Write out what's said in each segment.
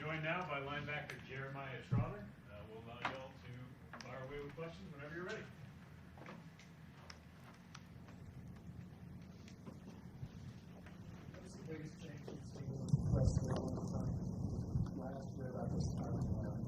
joined now by linebacker Jeremiah Trotter. We'll allow you all to fire away with questions whenever you're ready. What's the biggest change you've seen in the press last year about this time around?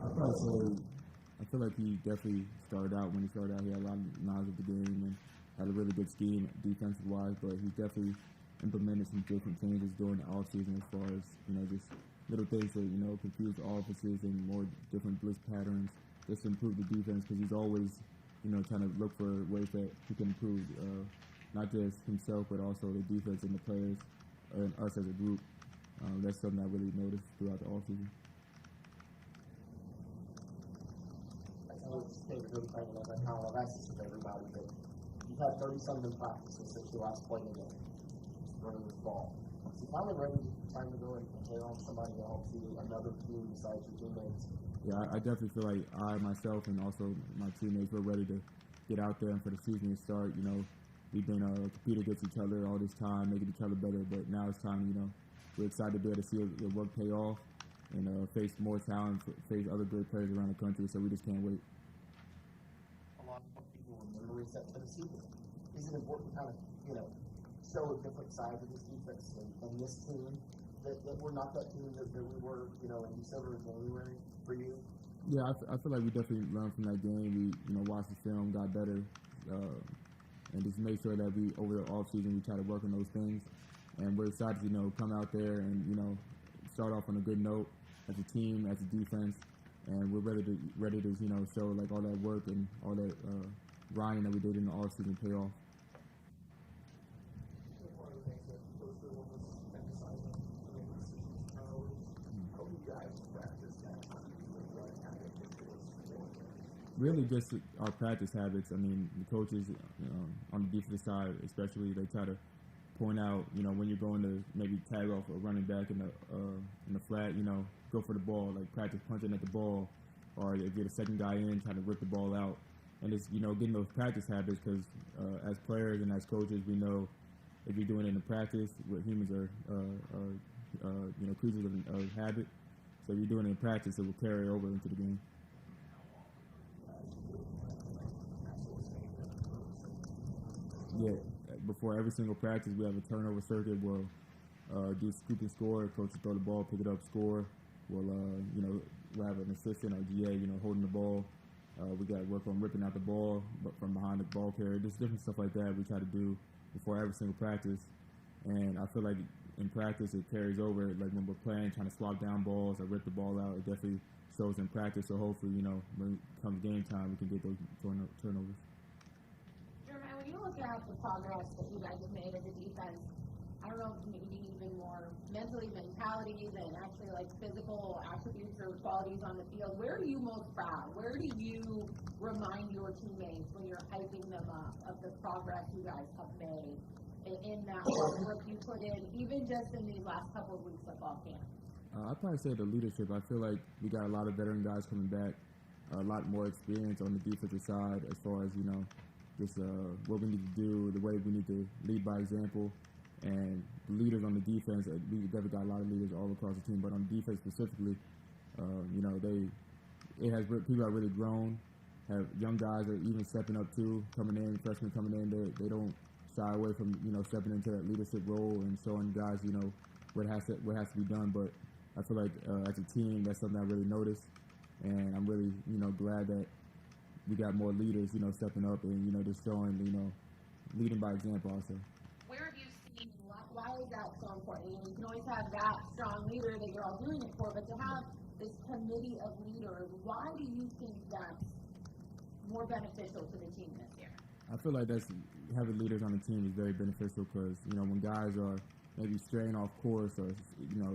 I'd probably say I feel like he definitely started out when he started out. He had a lot of knowledge of the game and had a really good scheme defensive wise, but he definitely implemented some different changes during the offseason as far as, just little things that, confuse the offenses and more different blitz patterns just to improve the defense because he's always, trying to look for ways that he can improve, not just himself but also the defense and the players and us as a group. That's something I really noticed throughout the offseason. I know it's David really playing a little bit how I've asked this of everybody, but you've had 37 practices since you last played a game, running the ball. So finally ready, time to go and take on somebody else, another team besides your teammates. Yeah, I definitely feel like I, myself, and also my teammates, we're ready to get out there and for the season to start. We've been competing against each other all this time, making each other better, but now it's time, we're excited to be able to see the work pay off and face more talent, face other great players around the country, so we just can't wait. A lot of people remember is that Tennessee is it important to kind of, show a different side of this defense and this team, that we're not that team that we were, in December and January for you? Yeah, I feel like we definitely learned from that game. We, watched the film, got better, and just made sure that we, over the offseason, we try to work on those things. And we're excited to, come out there and, start off on a good note as a team, as a defense. And we're ready to, show, like, all that work and all that grinding that we did in the offseason pay off. Really just our practice habits. I mean, the coaches, on the defensive side especially, they try to point out, when you're going to maybe tag off a running back in the flat, go for the ball, like practice punching at the ball, or if you're the second guy in, trying to rip the ball out. And it's, getting those practice habits because as players and as coaches, we know if you're doing it in practice, what humans are creatures of habit. So if you're doing it in practice, it will carry over into the game. Yeah, before every single practice, we have a turnover circuit. We'll do scoop and score. Coach will throw the ball, pick it up, score. We'll have an assistant or GA, holding the ball. We got to work on ripping out the ball from behind the ball carrier. Just different stuff like that we try to do before every single practice. And I feel like in practice it carries over. Like when we're playing, trying to swap down balls or rip the ball out, it definitely shows in practice. So hopefully, when it comes game time, we can get those turnovers. When you look at the progress that you guys have made as a defense, I don't know if maybe even more mentality than actually like physical attributes or qualities on the field, where are you most proud? Where do you remind your teammates when you're hyping them up of the progress you guys have made in that work you put in, even just in these last couple of weeks of fall camp? I'd probably say the leadership. I feel like we got a lot of veteran guys coming back, a lot more experience on the defensive side as far as, just what we need to do, the way we need to lead by example, and the leaders on the defense. We definitely got a lot of leaders all across the team, but on defense specifically, people have really grown. Have young guys are even stepping up too, coming in, freshmen coming in. They don't shy away from stepping into that leadership role and showing guys what has to be done. But I feel like as a team, that's something I really noticed, and I'm really glad that we got more leaders, stepping up and, just showing, leading by example also. Where have you seen, why is that so important? You can always have that strong leader that you're all doing it for, but to have this committee of leaders, why do you think that's more beneficial to the team this year? I feel like having leaders on the team is very beneficial because, when guys are maybe straying off course or,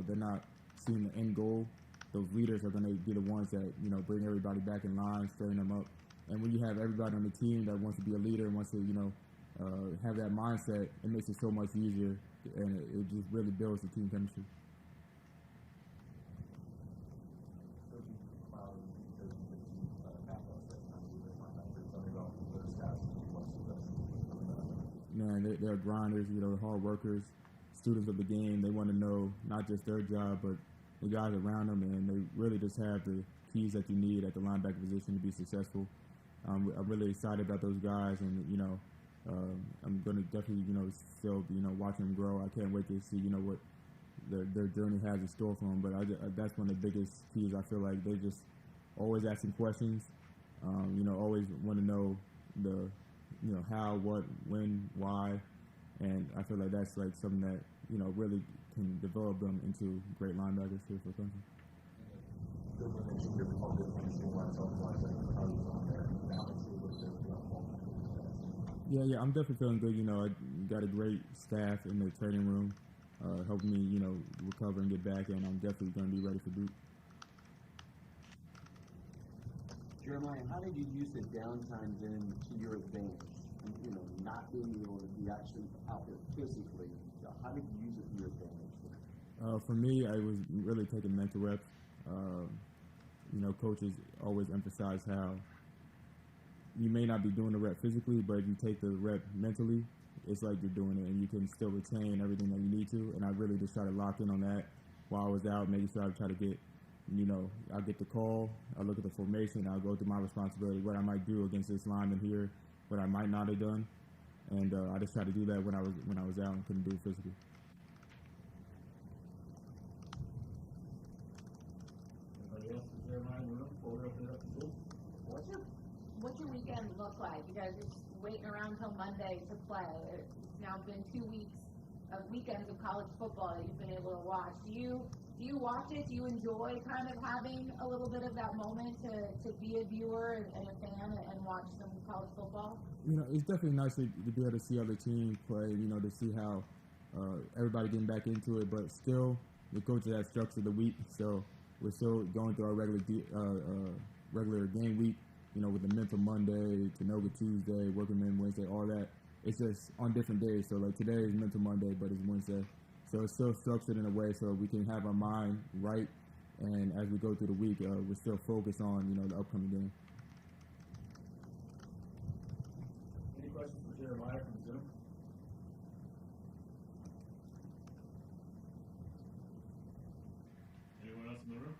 they're not seeing the end goal, those leaders are going to be the ones that, bring everybody back in line, straighten them up. And when you have everybody on the team that wants to be a leader and wants to, have that mindset, it makes it so much easier, and it just really builds the team chemistry. Man, they're grinders, hard workers, students of the game. They want to know not just their job, but the guys around them, and they really just have the keys that you need at the linebacker position to be successful. I'm really excited about those guys, and I'm going to definitely still watching them grow. I can't wait to see what their journey has in store for them. But that's one of the biggest keys. I feel like they just always asking questions. Always want to know the how, what, when, why, and I feel like that's like something that really can develop them into great linebackers here for Clemson. Yeah, I'm definitely feeling good. I got a great staff in the training room, helping me, recover and get back, and I'm definitely going to be ready for Duke. Jeremiah, how did you use the downtime then to your advantage? And, not being able to be actually out there physically, how did you use it to your advantage? For me, I was really taking mental reps. Coaches always emphasize how you may not be doing the rep physically, but if you take the rep mentally, it's like you're doing it, and you can still retain everything that you need to. And I really just try to lock in on that while I was out, making sure I try to get, I get the call, I look at the formation, I'll go through my responsibility, what I might do against this lineman here, what I might not have done, and I just try to do that when I was out and couldn't do it physically. Anybody else for Jeremiah in the room before we open it up to Duke? What's your weekend look like? You guys are just waiting around till Monday to play. It's now been 2 weeks of weekends of college football that you've been able to watch. Do you watch it? Do you enjoy kind of having a little bit of that moment to be a viewer and a fan and watch some college football? It's definitely nice to be able to see other teams play, to see how everybody getting back into it, but still the coaches have structured the week, so we're still going through our regular game week, with the mental Monday, Tanoga Tuesday, working men Wednesday, all that. It's just on different days. So like today is mental Monday, but it's Wednesday. So it's still structured in a way so we can have our mind right, and as we go through the week, we're still focused on, the upcoming game. Any questions for Jeremiah from Zoom? Anyone else in the room?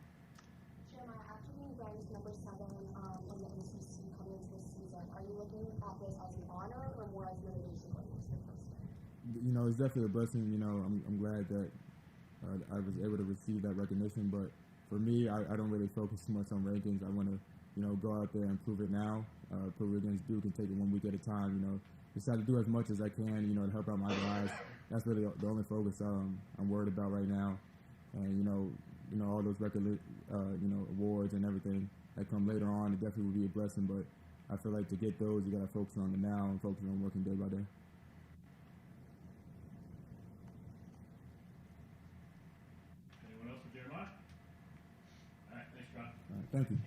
Jeremiah, after being ranked number 7 in the ACC coming into this season, are you looking at this as an honor or more as motivation going into the first year? It's definitely a blessing. I'm glad that I was able to receive that recognition. But for me, I don't really focus too much on rankings. I want to, go out there and prove it now, prove it against Duke, and take it 1 week at a time. Just try to do as much as I can, to help out my guys. That's really the only focus I'm worried about right now. And all those record, awards and everything that come later on, it definitely will be a blessing. But I feel like to get those, you got to focus on the now and focus on working day by day. Anyone else for Jeremiah? All right, thanks, John. All right, thank you.